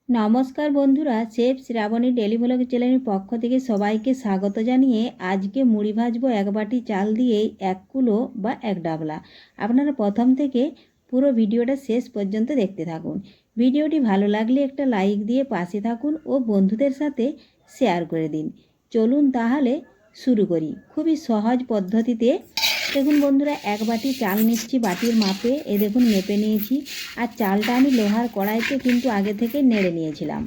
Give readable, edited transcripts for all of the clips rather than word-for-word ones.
নমস্কার বন্ধুরা, chef Shrabani daily blog চ্যানেলের পক্ষ থেকে সবাইকে স্বাগত জানিয়ে আজকে মুড়ি ভাজবো এক বাটি চাল দিয়ে 1 কিলো বা 1 ডাবলা। আপনারা প্রথম থেকে পুরো ভিডিওটা শেষ পর্যন্ত দেখতে থাকুন। ভিডিওটি ভালো লাগলে একটা লাইক দিয়ে পাশে থাকুন ও বন্ধুদের সাথে শেয়ার করে দিন। চলুন তাহলে শুরু করি। খুবই সহজ পদ্ধতিতে। দেখুন বন্ধুরা, 1 বাটি চাল নিচ্ছি বাটির মাপে। দেখুন মেপে নিয়েছি। আর চালটা আমি লোহার কড়াইতে কিন্তু আগে থেকে নেড়ে নিয়েছিলাম।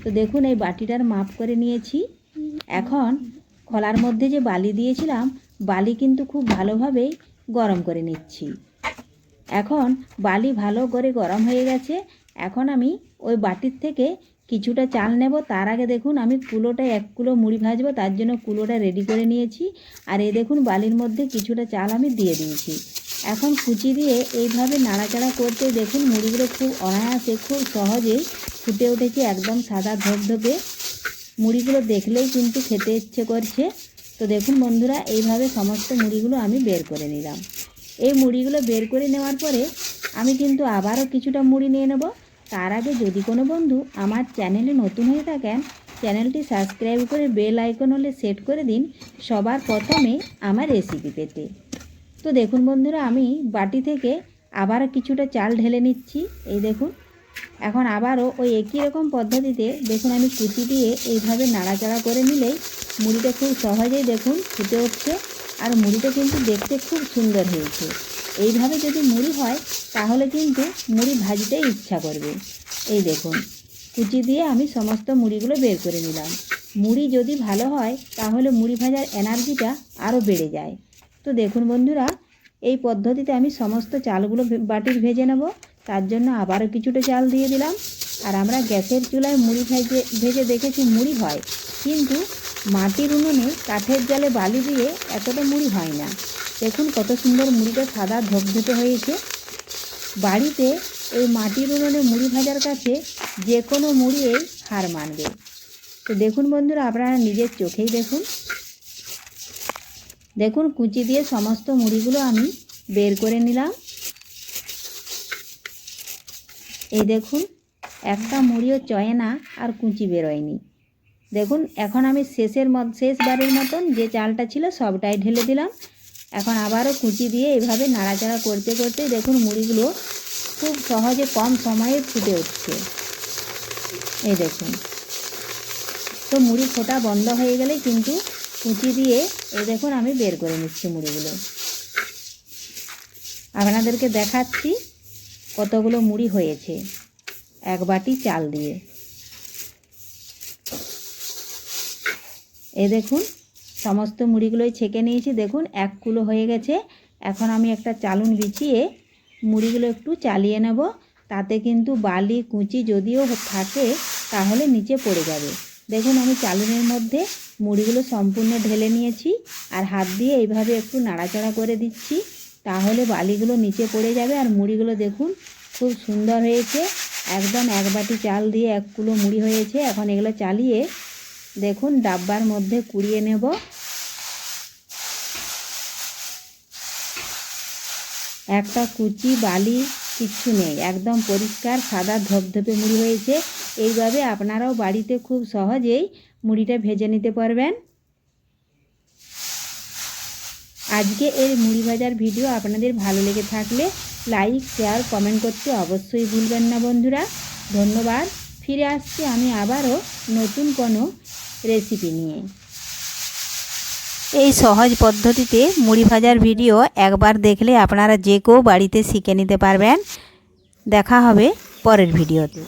তো দেখুন এই বাটিটার মাপ করে নিয়েছি। এখন খোলার মধ্যে যে বালি দিয়েছিলাম, বালি কিন্তু খুব ভালোভাবেই গরম করে নিচ্ছি। এখন বালি ভালো করে গরম হয়ে গেছে। এখন আমি ওই বাটির থেকে কিছুটা চাল নেব। তার আগে দেখুন আমি কুলোটা 1 কিলো মুড়ি ভাজবো, তার জন্য কুলোটা রেডি করে নিয়েছি। আর এই দেখুন বালির মধ্যে কিছুটা চাল আমি দিয়ে দিয়েছি। এখন কুচি দিয়ে এইভাবে নাড়াচাড়া করতে দেখুন মুড়িগুলো খুব অনায়াসে খুব সহজেই ফুটে উঠেছে। একদম সাদা ধপধপে মুড়িগুলো দেখলেই কিন্তু খেতে ইচ্ছে করছে। তো দেখুন বন্ধুরা, এইভাবে সমস্ত মুড়িগুলো আমি বের করে নিলাম। এই মুড়িগুলো বের করে নেওয়ার পরে আমি কিন্তু আবারও কিছুটা মুড়ি নিয়ে নেব। তার আগে যদি কোনো বন্ধু আমার চ্যানেলে নতুন হয়ে থাকেন, চ্যানেলটি সাবস্ক্রাইব করে বেল আইকন হলে সেট করে দিন সবার প্রথমে আমার রেসিপি পেতে। তো দেখুন বন্ধুরা, আমি বাটি থেকে আবারও কিছুটা চাল ঢেলে নিচ্ছি। এই দেখুন, এখন আবারও ওই একই রকম পদ্ধতিতে দেখুন আমি কুচি দিয়ে এইভাবে নাড়াচাড়া করে নিলেই মুড়িটা খুব সহজেই দেখুন ফুটে উঠছে। আর মুড়িটা কিন্তু দেখতে খুব সুন্দর হয়েছে। এইভাবে যদি মুড়ি হয় তাহলে কিন্তু মুড়ি ভাজতে ইচ্ছা করবে। এই দেখুন কুচি দিয়ে আমি সমস্ত মুড়িগুলো বের করে নিলাম। মুড়ি যদি ভালো হয় তাহলে মুড়ি ভাজার এনার্জিটা আরও বেড়ে যায়। তো দেখুন বন্ধুরা, এই পদ্ধতিতে আমি সমস্ত চালগুলো বাটির ভেজে নেব। তার জন্য আবারও কিছুটা চাল দিয়ে দিলাম। আর আমরা গ্যাসের চুলায় মুড়ি ভেজে দেখেছি মুড়ি হয়, কিন্তু মাটির উনুনে কাঠের জালে বালি দিয়ে এতটা মুড়ি হয় না। দেখুন কত সুন্দর মুড়িটা সাদা ধপধপে হয়েছে। বাড়িতে এই মাটির উনুনে মুড়ি ভাজার কাছে যে কোনো মুড়িই হার মানবে। তো দেখুন বন্ধুরা, আপনারা নিজের চোখেই দেখুন। দেখুন কুচি দিয়ে সমস্ত মুড়িগুলো আমি বের করে নিলাম। এই দেখুন একটা মুড়িও চয়ে না আর কুচি বেরোয়নি। দেখুন এখন আমি শেষবারের মতন যে চালটা ছিল সবটাই ঢেলে দিলাম। এখন আবারও কুচি দিয়ে এইভাবে নাড়াচাড়া করতে করতে দেখুন মুড়িগুলো খুব সহজে কম সময়ে ফুটে উঠছে। এই দেখুন, তো মুড়ি ফোটা বন্ধ হয়ে গেলে কিন্তু কুচি দিয়ে এই দেখুন আমি বের করে নিচ্ছি মুড়িগুলো। আপনাদেরকে দেখাচ্ছি কতগুলো মুড়ি হয়েছে 1 বাটি চাল দিয়ে। এই দেখুন সমস্ত মুড়িগুলোই ছেঁকে নিয়েছি। দেখুন 1 কিলো হয়ে গেছে। এখন আমি একটা চালুন বিছিয়ে মুড়িগুলো একটু চালিয়ে নেব। তাতে কিন্তু বালি কুচি যদিও থাকে তাহলে নিচে পড়ে যাবে। দেখুন আমি চালুনের মধ্যে মুড়িগুলো সম্পূর্ণ ঢেলে নিয়েছি। আর হাত দিয়ে এইভাবে একটু নাড়াচাড়া করে দিচ্ছি, তাহলে বালিগুলো নিচে পড়ে যাবে। আর মুড়িগুলো দেখুন খুব সুন্দর হয়েছে। একদম 1 বাটি চাল দিয়ে 1 কিলো মুড়ি হয়েছে। এখন এগুলো চালিয়ে দেখুন ডাব্বার মধ্যে কুড়িয়ে নেব। একটা কুচি বালি কিচ্ছু নেই, একদম পরিষ্কার সাদা ধপধপে মুড়ি হয়েছে। এইভাবে আপনারাও বাড়িতে খুব সহজেই মুড়িটা ভেজে নিতে পারবেন। আজকে এই মুড়ি ভাজার ভিডিও আপনাদের ভালো লেগে থাকলে লাইক শেয়ার কমেন্ট করতে অবশ্যই ভুলবেন না বন্ধুরা। ধন্যবাদ। ফিরে আসছি আমি আবারও নতুন কোনো রেসিপি নিয়ে। এই সহজ পদ্ধতিতে মুড়ি ভাজার ভিডিও একবার দেখলে আপনারা যে কেউ বাড়িতে শিখে নিতে পারবেন। দেখা হবে পরের ভিডিওতে।